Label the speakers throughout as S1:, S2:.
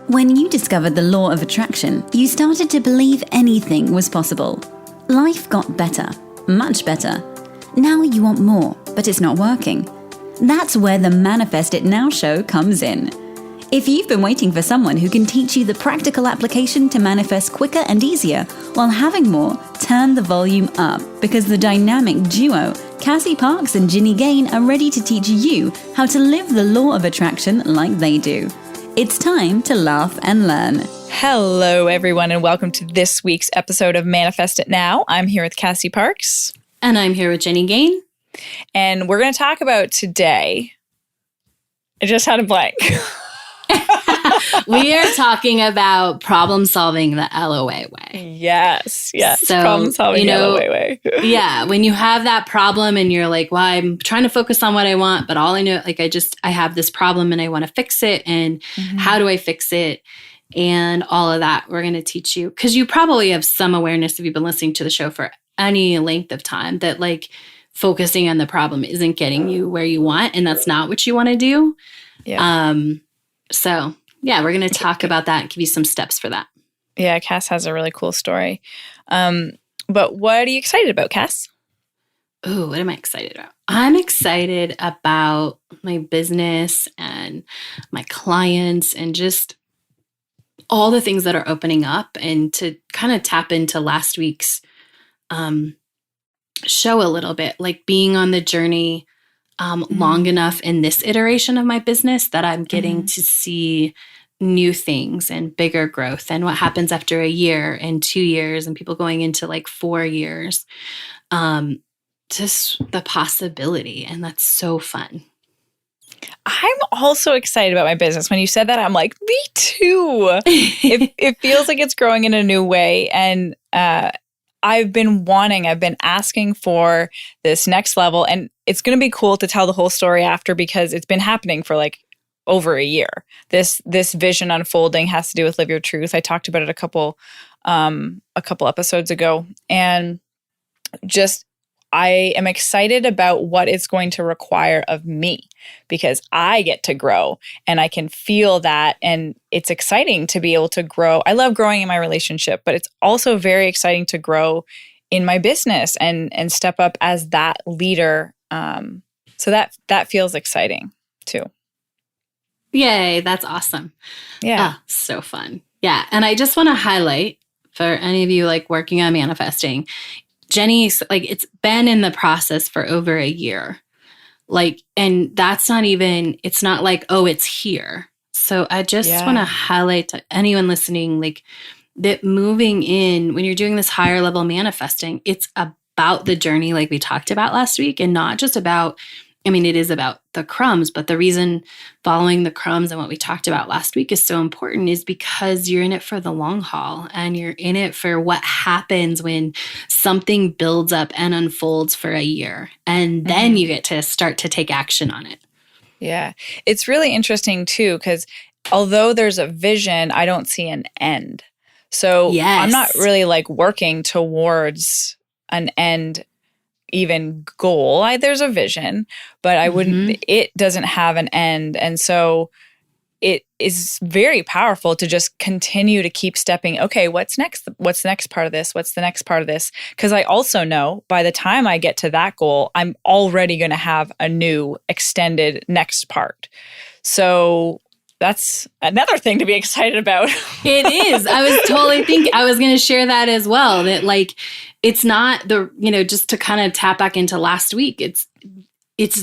S1: When you discovered the law of attraction, you started to believe anything was possible. Life got better, much better. Now you want more, but it's not working. That's where the Manifest It Now show comes in. If you've been waiting for someone who can teach you the practical application to manifest quicker and easier while having more, turn the volume up, because the dynamic duo, Cassie Parks and Ginny Gain, are ready to teach you how to live the law of attraction like they do. It's time to laugh and learn.
S2: Hello, everyone, and welcome to this week's episode of Manifest It Now. I'm here with Cassie Parks.
S3: And I'm here with Ginny Gain.
S2: And we're going to talk about today. I just had a blank.
S3: We are talking about problem solving the LOA way.
S2: Yes.
S3: So,
S2: problem solving the LOA way.
S3: Yeah. When you have that problem and you're like, well, I'm trying to focus on what I want, but all I know, like, I have this problem and I want to fix it. And how do I fix it? And all of that, we're going to teach you. Because you probably have some awareness if you've been listening to the show for any length of time that, like, focusing on the problem isn't getting you where you want. And that's not what you want to do.
S2: Yeah.
S3: So, yeah, we're going to talk about that and give you some steps for that.
S2: Yeah, Cass has a really cool story. But what are you excited about, Cass?
S3: Ooh, what am I excited about? I'm excited about my business and my clients and just all the things that are opening up, and to kind of tap into last week's show a little bit, like being on the journey long enough in this iteration of my business that I'm getting to see new things and bigger growth, and what happens after a year and 2 years and people going into like 4 years. Just the possibility. And that's so fun.
S2: I'm also excited about my business. When you said that, I'm like, me too. It feels like it's growing in a new way. And I've been asking for this next level. And it's going to be cool to tell the whole story after, because it's been happening for like over a year. This vision unfolding has to do with Live Your Truth. I talked about it a couple episodes ago. And just, I am excited about what it's going to require of me, because I get to grow and I can feel that. And it's exciting to be able to grow. I love growing in my relationship, but it's also very exciting to grow in my business and step up as that leader. So that feels exciting too.
S3: Yay, that's awesome.
S2: Yeah.
S3: So fun. Yeah. And I just want to highlight for any of you like working on manifesting, Jenny's like, it's been in the process for over a year. Like, and that's not even, it's not like, oh, it's here. So I just want to highlight to anyone listening, like, that moving in, when you're doing this higher level manifesting, it's about the journey like we talked about last week, and not just about, I mean, it is about the crumbs, but the reason following the crumbs and what we talked about last week is so important is because you're in it for the long haul, and you're in it for what happens when something builds up and unfolds for a year. And then you get to start to take action on it.
S2: Yeah. It's really interesting too, because although there's a vision, I don't see an end. So I'm not really like working towards an end even goal. There's a vision, but I wouldn't, it doesn't have an end. And so it is very powerful to just continue to keep stepping. Okay, what's next? What's the next part of this? What's the next part of this? Because I also know by the time I get to that goal, I'm already going to have a new extended next part. So that's another thing to be excited about.
S3: It is. I was totally thinking, I was going to share that as well. That like, it's not the, just to kind of tap back into last week, it's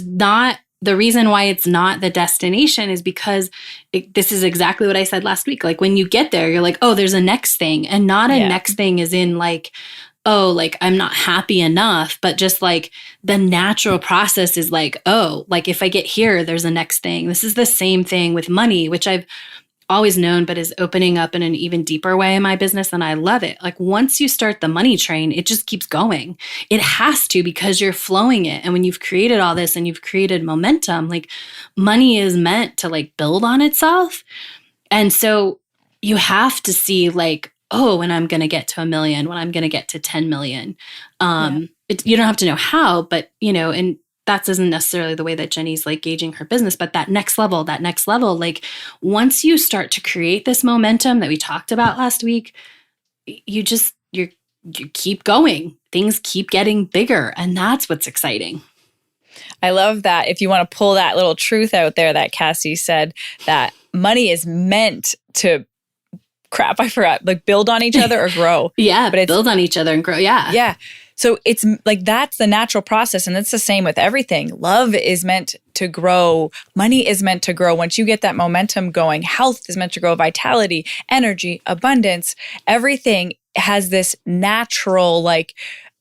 S3: not, the reason why it's not the destination is because this is exactly what I said last week. Like when you get there, you're like, oh, there's a next thing, and not a next thing is in like, oh, like I'm not happy enough, but just like the natural process is like, oh, like if I get here, there's a next thing. This is the same thing with money, which I've always known, but is opening up in an even deeper way in my business. And I love it. Like once you start the money train, it just keeps going. It has to, because you're flowing it. And when you've created all this and you've created momentum, like money is meant to like build on itself. And so you have to see like, oh, when I'm going to get to 1 million, when I'm going to get to 10 million. You don't have to know how, but and that isn't necessarily the way that Jenny's like gauging her business, but that next level, like once you start to create this momentum that we talked about last week, you keep going. Things keep getting bigger. And that's what's exciting.
S2: I love that. If you want to pull that little truth out there that Cassie said, that money is meant to I forgot, like build on each other or grow.
S3: Yeah, but build on each other and grow. Yeah.
S2: Yeah. So it's like, that's the natural process. And it's the same with everything. Love is meant to grow. Money is meant to grow. Once you get that momentum going, health is meant to grow, vitality, energy, abundance, everything has this natural like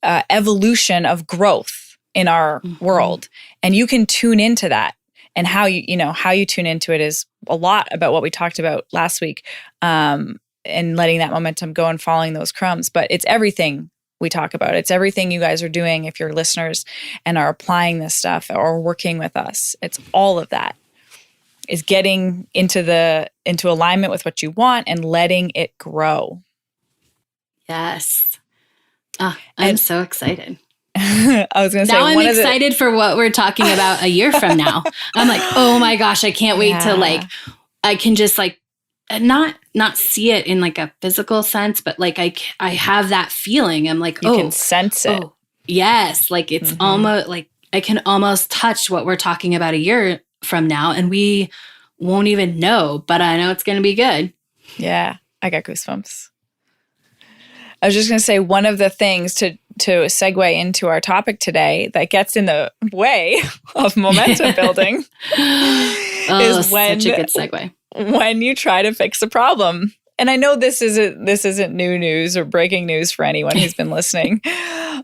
S2: evolution of growth in our world. And you can tune into that. And how you tune into it is a lot about what we talked about last week, and letting that momentum go and following those crumbs. But it's everything we talk about. It's everything you guys are doing if you're listeners and are applying this stuff or working with us. It's all of that is getting into alignment with what you want and letting it grow.
S3: Yes. I'm so excited.
S2: I was going to say,
S3: now I'm excited for what we're talking about a year from now. I'm like, oh my gosh, I can't wait to like, I can just like, not see it in like a physical sense, but like I have that feeling. I'm like,
S2: you can sense it.
S3: Oh, yes. Like it's almost like I can almost touch what we're talking about a year from now and we won't even know, but I know it's going to be good.
S2: Yeah. I got goosebumps. I was just going to say, one of the things to segue into our topic today that gets in the way of momentum building is
S3: such a good segue.
S2: When you try to fix a problem. And I know this isn't new news or breaking news for anyone who's been listening,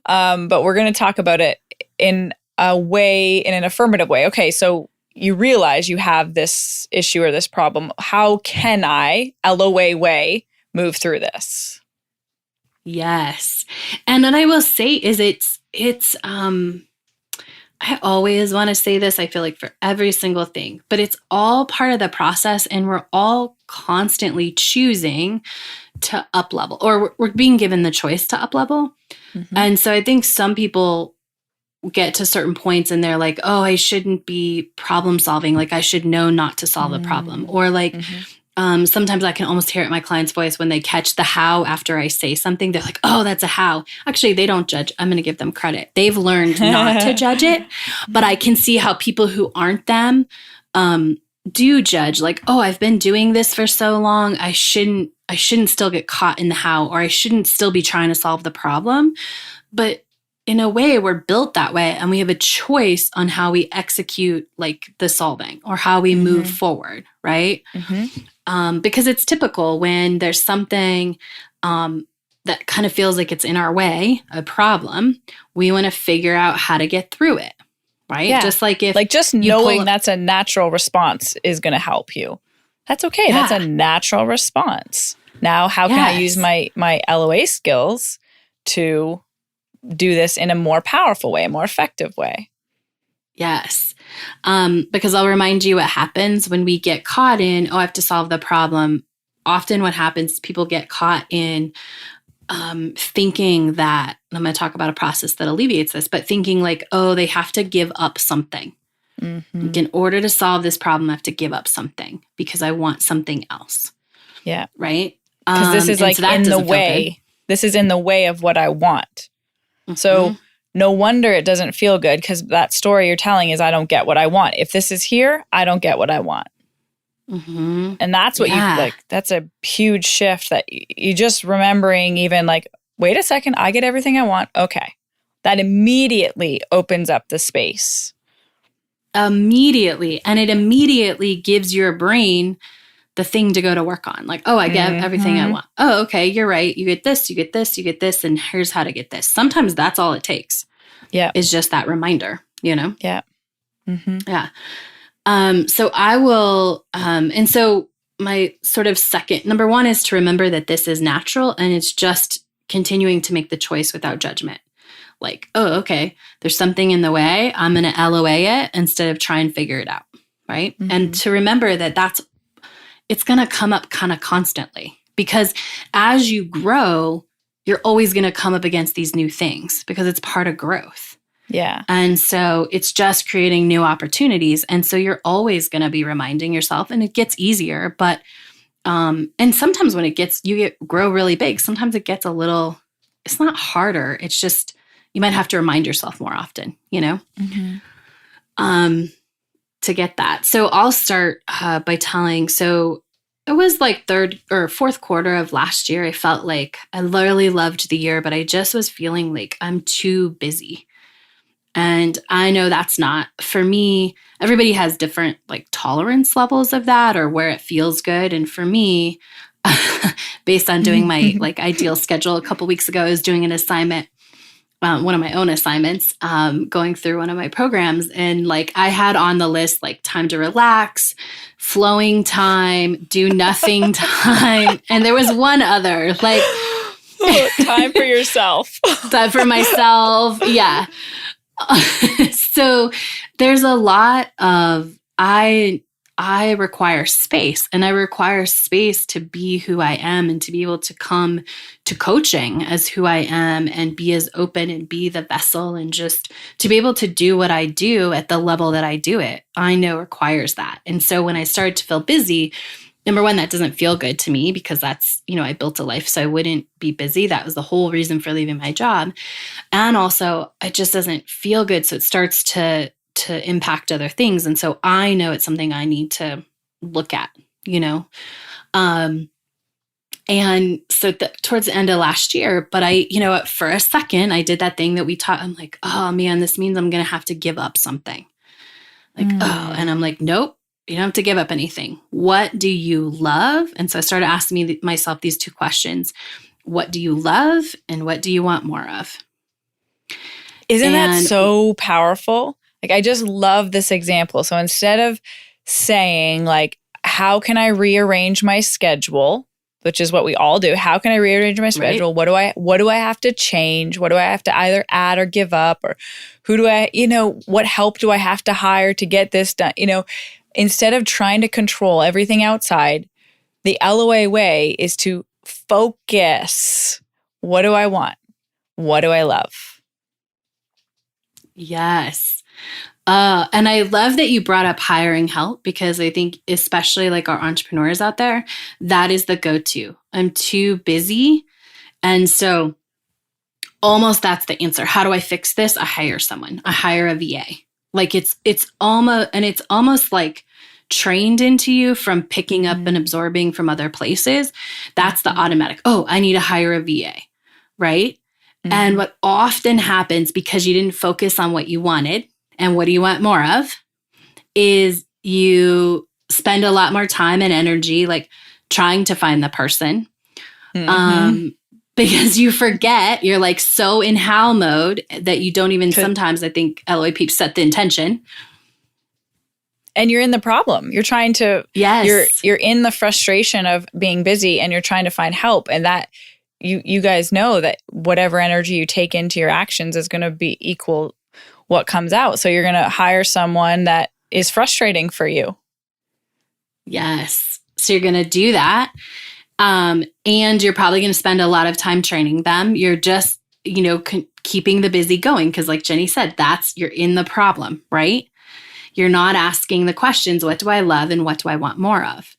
S2: but we're going to talk about it in an affirmative way. Okay, so you realize you have this issue or this problem. How can I, LOA way, move through this?
S3: Yes. And what I will say is it's I always want to say this, I feel like for every single thing, but it's all part of the process and we're all constantly choosing to uplevel or we're being given the choice to uplevel. And so I think some people get to certain points and they're like, oh, I shouldn't be problem solving. Like I should know not to solve the problem. Or like, sometimes I can almost hear it in my client's voice when they catch the how after I say something. They're like, oh, that's a how. Actually, they don't judge. I'm going to give them credit. They've learned not to judge it. But I can see how people who aren't them do judge. Like, oh, I've been doing this for so long. I shouldn't still get caught in the how, or I shouldn't still be trying to solve the problem. But in a way, we're built that way. And we have a choice on how we execute like the solving or how we move forward. Right. Because it's typical when there's something that kind of feels like it's in our way, a problem, we want to figure out how to get through it, right? Yeah. Just like if
S2: just knowing that's a natural response is going to help you. That's okay. Yeah. That's a natural response. Now, how can I use my LOA skills to do this in a more powerful way, a more effective way?
S3: Yes. Because I'll remind you what happens when we get caught in, I have to solve the problem. Often what happens is people get caught in thinking that, I'm going to talk about a process that alleviates this, but thinking like, they have to give up something. Like in order to solve this problem, I have to give up something because I want something else. Yeah. Right?
S2: Because this is like in the way. This is in the way of what I want. So no wonder it doesn't feel good, because that story you're telling is I don't get what I want. If this is here, I don't get what I want. And that's what you like. That's a huge shift that you just remembering, even like, wait a second, I get everything I want. Okay. That immediately opens up the space.
S3: Immediately. And it immediately gives your brain the thing to go to work on. Like, I get everything I want. Oh, okay, you're right. You get this, you get this, you get this, and here's how to get this. Sometimes that's all it takes. Yeah. Is just that reminder, Yeah. Yeah. So I will, and so my sort of second, number one is to remember that this is natural and it's just continuing to make the choice without judgment. Like, okay, there's something in the way. I'm going to LOA it instead of try and figure it out. Right. And to remember that it's going to come up kind of constantly, because as you grow, you're always going to come up against these new things because it's part of growth.
S2: Yeah.
S3: And so it's just creating new opportunities. And so you're always going to be reminding yourself, and it gets easier. But, and sometimes when you grow really big, sometimes it gets it's not harder. It's just, you might have to remind yourself more often, to get that. So I'll start by telling, so it was like third or fourth quarter of last year. I felt like I literally loved the year, but I just was feeling like I'm too busy. And I know that's not for me. Everybody has different like tolerance levels of that or where it feels good. And for me, based on doing my like ideal schedule a couple weeks ago, I was doing an assignment, one of my own assignments, going through one of my programs. And like I had on the list, like time to relax, flowing time, do nothing time. And there was one other, like
S2: time for yourself.
S3: Time for myself. Yeah. So there's a lot of, I require space, and I require space to be who I am and to be able to come to coaching as who I am and be as open and be the vessel and just to be able to do what I do at the level that I do it, I know requires that. And so when I started to feel busy, number one, that doesn't feel good to me because that's, I built a life so I wouldn't be busy. That was the whole reason for leaving my job. And also it just doesn't feel good. So it starts to impact other things. And so I know it's something I need to look at, and so towards the end of last year, but I, for a second, I did that thing that we taught. I'm like, oh man, this means I'm going to have to give up something. And I'm like, nope. You don't have to give up anything. What do you love? And so I started asking myself these two questions. What do you love? And what do you want more of?
S2: Isn't that so powerful? Like, I just love this example. So instead of saying like, how can I rearrange my schedule, which is what we all do. How can I rearrange my schedule? Right. What do I have to change? What do I have to either add or give up? Or who do I, what help do I have to hire to get this done? Instead of trying to control everything outside, the LOA way is to focus. What do I want? What do I love?
S3: Yes. And I love that you brought up hiring help because I think especially like our entrepreneurs out there, that is the go-to. I'm too busy. And so almost that's the answer. How do I fix this? I hire someone. I hire a VA. Like it's almost like trained into you from picking up and absorbing from other places. That's the automatic. Oh, I need to hire a VA, right? Mm-hmm. And what often happens because you didn't focus on what you wanted and what do you want more of is you spend a lot more time and energy like trying to find the person. Mm-hmm. Because you forget, you're like so in how mode that you don't even sometimes, I think LOA peeps set the intention.
S2: And you're in the problem. You're trying to, you're in the frustration of being busy and you're trying to find help. And that you guys know that whatever energy you take into your actions is going to be equal what comes out. So you're going to hire someone that is frustrating for you.
S3: Yes. So you're going to do that. And you're probably going to spend a lot of time training them. You're just, keeping the busy going. Because like Jenny said, you're in the problem, right? You're not asking the questions, what do I love and what do I want more of?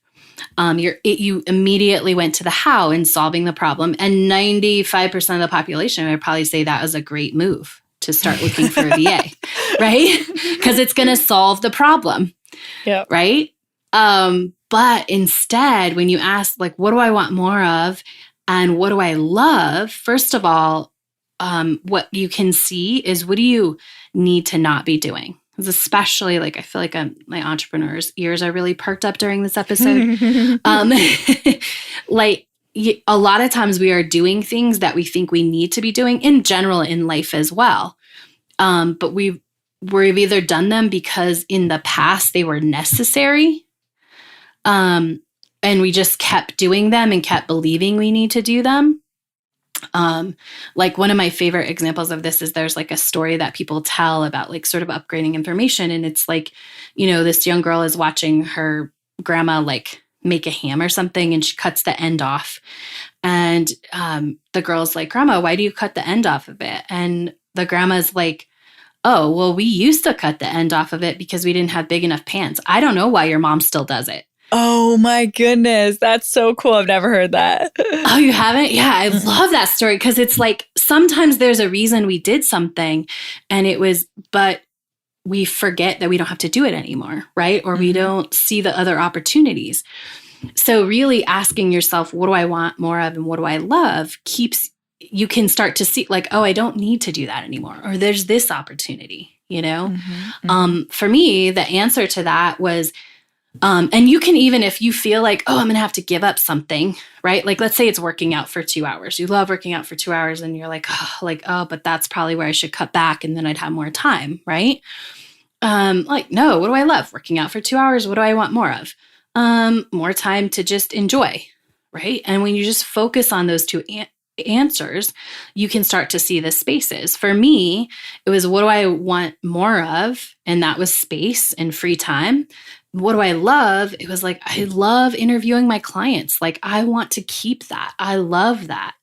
S3: You immediately went to the how in solving the problem. And 95% of the population would probably say that was a great move to start looking for a VA, right? Because it's going to solve the problem, right? But instead, when you ask, like, what do I want more of and what do I love? First of all, what you can see is what do you need to not be doing? Because especially, like, I feel like my entrepreneur's ears are really perked up during this episode. A lot of times we are doing things that we think we need to be doing in general in life as well. But we've either done them because in the past they were necessary. And we just kept doing them and kept believing we need to do them. Like one of my favorite examples of this is there's like a story that people tell about like sort of upgrading information. And it's like, this young girl is watching her grandma like make a ham or something and she cuts the end off. And the girl's like, Grandma, why do you cut the end off of it? And the grandma's like, oh, well, we used to cut the end off of it because we didn't have big enough pants. I don't know why your mom still does it.
S2: Oh my goodness. That's so cool. I've never heard that.
S3: Oh, you haven't? Yeah, I love that story because it's like sometimes there's a reason we did something but we forget that we don't have to do it anymore, right? Or we don't see the other opportunities. So really asking yourself, what do I want more of and what do I love you can start to see like, oh, I don't need to do that anymore. Or there's this opportunity, For me, the answer to that was, and you can even, if you feel like, oh, I'm going to have to give up something, right? Like, let's say it's working out for 2 hours. You love working out for 2 hours and you're like, but that's probably where I should cut back and then I'd have more time, right? No, what do I love? Working out for 2 hours. What do I want more of? More time to just enjoy, right? And when you just focus on those two answers, you can start to see the spaces. For me, it was, what do I want more of? And that was space and free time. What do I love? It was like, I love interviewing my clients. Like, I want to keep that. I love that.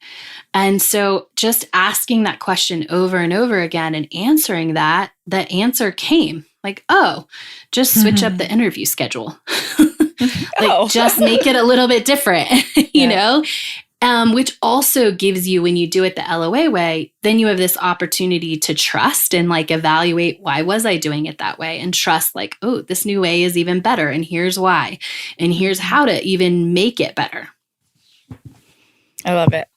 S3: And so just asking that question over and over again and answering that answer came like, oh, just switch up the interview schedule. Just make it a little bit different, you know? Which also gives you, when you do it the LOA way, then you have this opportunity to trust and like evaluate, why was I doing it that way? And trust like, oh, this new way is even better. And here's why. And here's how to even make it better.
S2: I love it.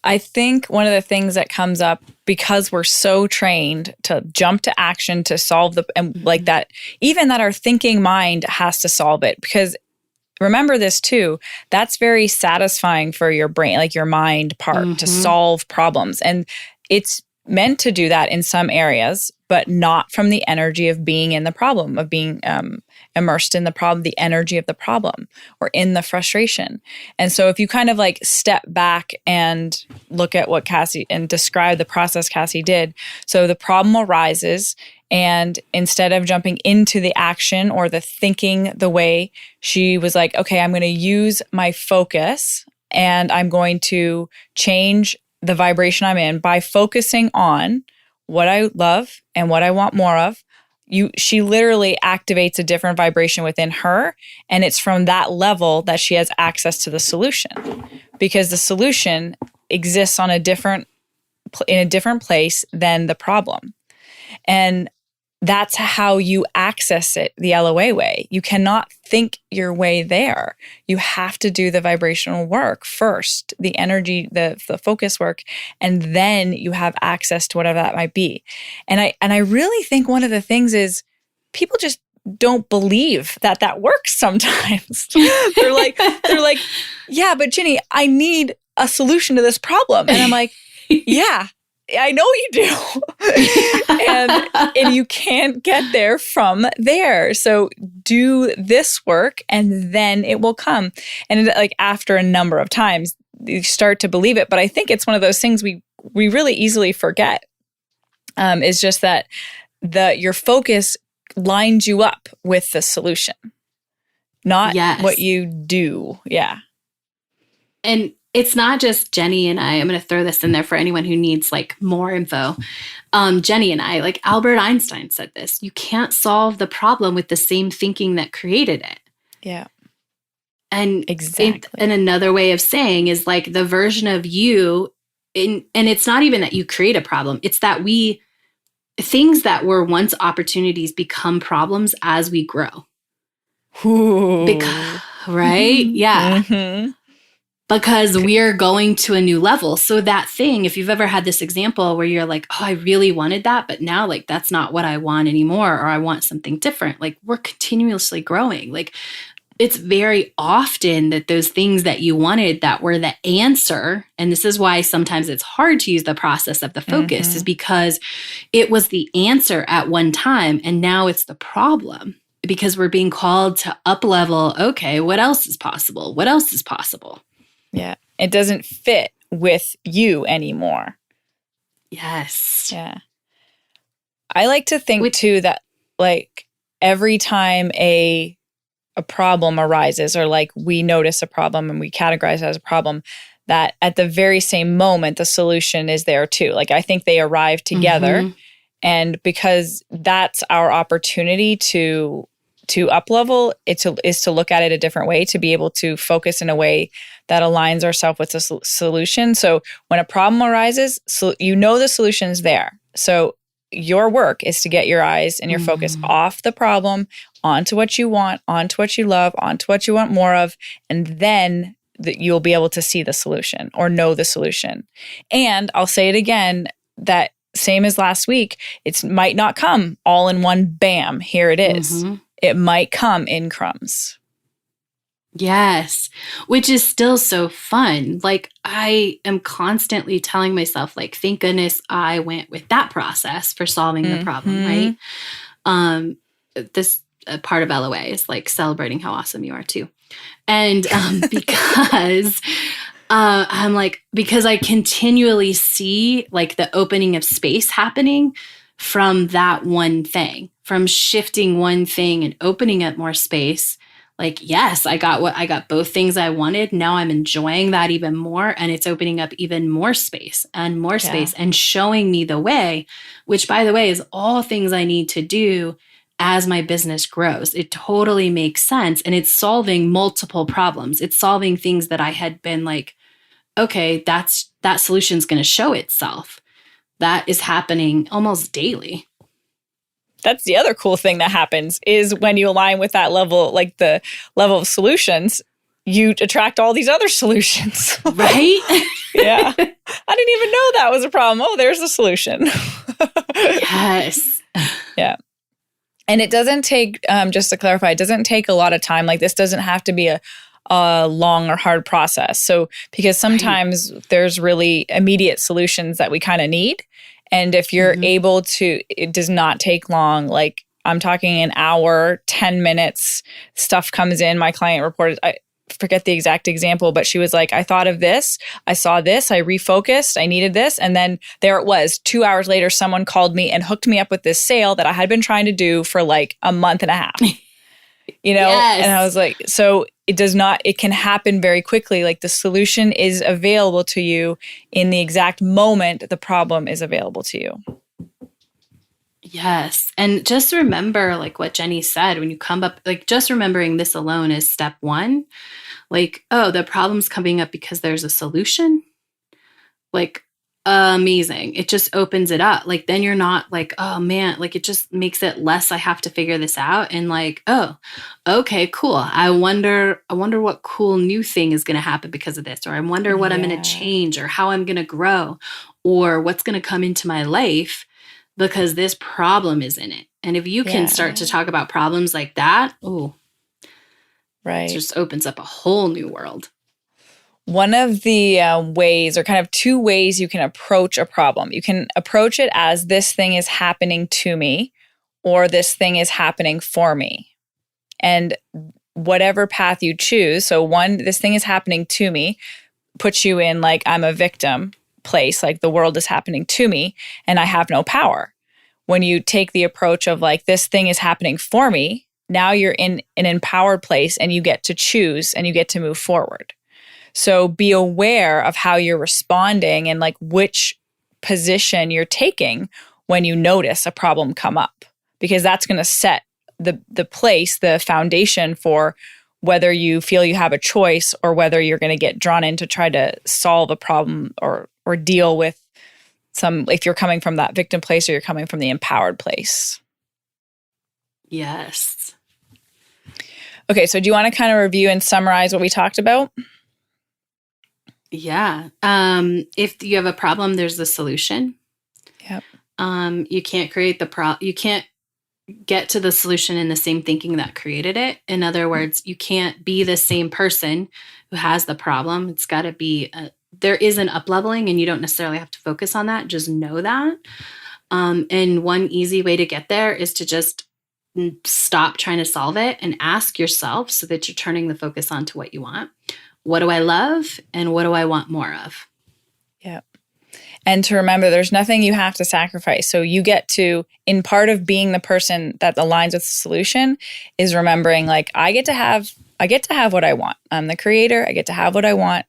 S2: I think one of the things that comes up, because we're so trained to jump to action to solve like that, even that our thinking mind has to solve it, because remember this too, that's very satisfying for your brain, like your mind part, to solve problems. And it's meant to do that in some areas, but not from the energy of being in the problem, of being immersed in the problem, the energy of the problem, or in the frustration. And so if you kind of like step back and look at what Cassie, and describe the process Cassie did. So the problem arises, and instead of jumping into the action or the thinking the way, she was like, okay, I'm going to use my focus and I'm going to change the vibration I'm in by focusing on what I love and what I want more of. She literally activates a different vibration within her. And it's from that level that she has access to the solution, because the solution exists in a different place than the problem. And that's how you access it the LOA way. You cannot think your way there. You have to do the vibrational work first, the energy, the focus work, and then you have access to whatever that might be. And I really think one of the things is people just don't believe that works sometimes. They're like, yeah, but Ginny, I need a solution to this problem. And I'm like, yeah, I know you do. and you can't get there from there. So do this work and then it will come. And like after a number of times, you start to believe it. But I think it's one of those things we really easily forget. Is just that your focus lines you up with the solution, not what you do. Yeah.
S3: And it's not just Jenny and I. I'm going to throw this in there for anyone who needs like more info. Jenny and I, like Albert Einstein said this, you can't solve the problem with the same thinking that created it. Yeah. And exactly. And another way of saying is like the version of you, and it's not even that you create a problem. It's that things that were once opportunities become problems as we grow.
S2: Ooh.
S3: Right? Yeah. Mm-hmm. Because we're going to a new level. So that thing, if you've ever had this example where you're like, oh, I really wanted that, but now like that's not what I want anymore, or I want something different. Like we're continuously growing. Like it's very often that those things that you wanted that were the answer, and this is why sometimes it's hard to use the process of the focus, is because it was the answer at one time and now it's the problem. Because we're being called to uplevel. Okay, what else is possible? What else is possible?
S2: Yeah. It doesn't fit with you anymore.
S3: Yes.
S2: Yeah. I like to think too that like every time a problem arises, or like we notice a problem and we categorize it as a problem, that at the very same moment, the solution is there too. Like I think they arrive together. And because that's our opportunity to up-level, is to look at it a different way, to be able to focus in a way that aligns ourselves with the solution. So when a problem arises, you know the solution is there. So your work is to get your eyes and your focus off the problem, onto what you want, onto what you love, onto what you want more of, and then you'll be able to see the solution or know the solution. And I'll say it again, that same as last week, it might not come all in one bam, here it is. It might come in crumbs.
S3: Yes, which is still so fun. Like, I am constantly telling myself, like, thank goodness I went with that process for solving the problem, right? This part of LOA is like celebrating how awesome you are too. And because I'm like, because I continually see like the opening of space happening from that one thing, from shifting one thing and opening up more space. Like, yes, I got both things I wanted. Now I'm enjoying that even more. And it's opening up even more space and more space and showing me the way, which, by the way, is all things I need to do as my business grows. It totally makes sense. And it's solving multiple problems. It's solving things that I had been like, okay, that solution's going to show itself. That is happening almost daily.
S2: That's the other cool thing that happens is when you align with that level, like the level of solutions, you attract all these other solutions.
S3: Right?
S2: Yeah. I didn't even know that was a problem. Oh, there's the solution.
S3: Yes.
S2: Yeah. And it doesn't take, just to clarify, it doesn't take a lot of time. Like, this doesn't have to be a long or hard process. So, because sometimes there's really immediate solutions that we kind of need. And if you're able to, it does not take long. Like, I'm talking an hour, 10 minutes, stuff comes in. My client reported, I forget the exact example, but she was like, I thought of this, I saw this, I refocused, I needed this. And then there it was. 2 hours later, someone called me and hooked me up with this sale that I had been trying to do for like a month and a half. You know?
S3: Yes.
S2: And I was like, so it can happen very quickly. Like, the solution is available to you in the exact moment the problem is available to you.
S3: Yes. And just remember, like what Jenny said, when you come up, like, just remembering this alone is step one. Like, oh, the problem's coming up because there's a solution. Like, amazing. It just opens it up. Like, then you're not like, oh man, like, it just makes it less, I have to figure this out. And like, oh, okay, cool. I wonder what cool new thing is going to happen because of this, or I wonder what I'm going to change, or how I'm going to grow, or what's going to come into my life because this problem is in it. And if you can start to talk about problems like that, it just opens up a whole new world.
S2: One of the ways, or kind of two ways you can approach a problem. You can approach it as, this thing is happening to me, or this thing is happening for me. And whatever path you choose. So one, this thing is happening to me, puts you in like, I'm a victim place, like the world is happening to me and I have no power. When you take the approach of like, this thing is happening for me, now you're in an empowered place and you get to choose and you get to move forward. So be aware of how you're responding and like which position you're taking when you notice a problem come up, because that's going to set the place, the foundation for whether you feel you have a choice or whether you're going to get drawn in to try to solve a problem or deal with if you're coming from that victim place or you're coming from the empowered place.
S3: Yes.
S2: Okay, so do you want to kind of review and summarize what we talked about?
S3: Yeah. If you have a problem, there's the solution.
S2: Yep.
S3: You can't create the problem. You can't get to the solution in the same thinking that created it. In other words, you can't be the same person who has the problem. It's got to be, there is an up-leveling, and you don't necessarily have to focus on that. Just know that. And one easy way to get there is to just stop trying to solve it and ask yourself, so that you're turning the focus onto what you want. What do I love and what do I want more of?
S2: Yeah. And to remember, there's nothing you have to sacrifice. So you get to, in part of being the person that aligns with the solution, is remembering like, I get to have what I want. I'm the creator. I get to have what I want.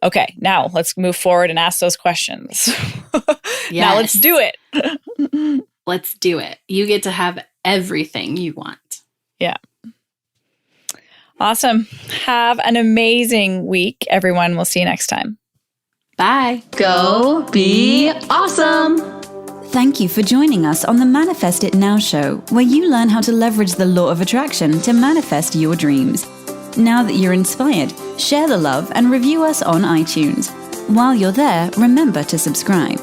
S2: Okay, now let's move forward and ask those questions.
S3: Yes.
S2: Now let's do it.
S3: let's do it. You get to have everything you want.
S2: Yeah. Awesome. Have an amazing week, everyone. We'll see you next time.
S3: Bye.
S4: Go be awesome.
S1: Thank you for joining us on the Manifest It Now show, where you learn how to leverage the law of attraction to manifest your dreams. Now that you're inspired, share the love and review us on iTunes. While you're there, remember to subscribe.